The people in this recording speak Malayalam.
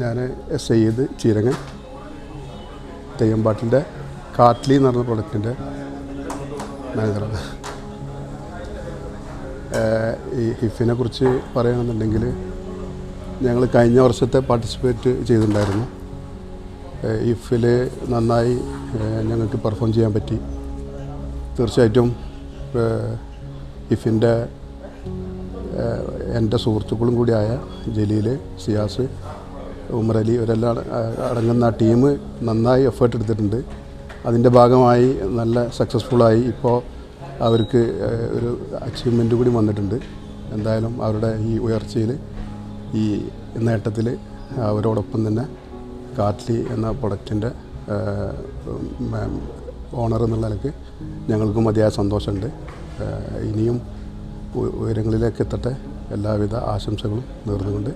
ഞാൻ സയ്യിദ് ചീരങ്ങൻ തെയ്യമ്പാട്ടിൻ്റെ കാറ്റ്ലി എന്ന് പറഞ്ഞ പ്രൊഡക്റ്റിൻ്റെ മാനേജറാണ്. ഈ ഹിഫിനെ കുറിച്ച് പറയുകയാണെന്നുണ്ടെങ്കിൽ ഞങ്ങൾ കഴിഞ്ഞ വർഷത്തെ പാർട്ടിസിപ്പേറ്റ് ചെയ്തിട്ടുണ്ടായിരുന്നു. ഹിഫിൽ നന്നായി ഞങ്ങൾക്ക് പെർഫോം ചെയ്യാൻ പറ്റി. തീർച്ചയായിട്ടും ഹിഫിൻ്റെ എൻ്റെ സുഹൃത്തുക്കളും കൂടിയായ ജലീൽ, സിയാസ്, ഉമർ അലി ഇവരെല്ലാം അടങ്ങുന്ന ടീം നന്നായി എഫേർട്ട് എടുത്തിട്ടുണ്ട്. അതിൻ്റെ ഭാഗമായി നല്ല സക്സസ്ഫുള്ളായി ഇപ്പോൾ അവർക്ക് ഒരു അച്ചീവ്മെൻറ്റ് കൂടി വന്നിട്ടുണ്ട്. എന്തായാലും അവരുടെ ഈ ഉയർച്ചയിൽ, ഈ നേട്ടത്തിൽ അവരോടൊപ്പം തന്നെ കാറ്റ്ലി എന്ന പ്രൊഡക്റ്റിൻ്റെ ഓണർ എന്നുള്ള നിലയ്ക്ക് ഞങ്ങൾക്കും മതിയായ സന്തോഷമുണ്ട്. ഇനിയും ഉയരങ്ങളിലേക്ക് എത്തട്ടെ. എല്ലാവിധ ആശംസകളും നേർന്നുകൊണ്ട്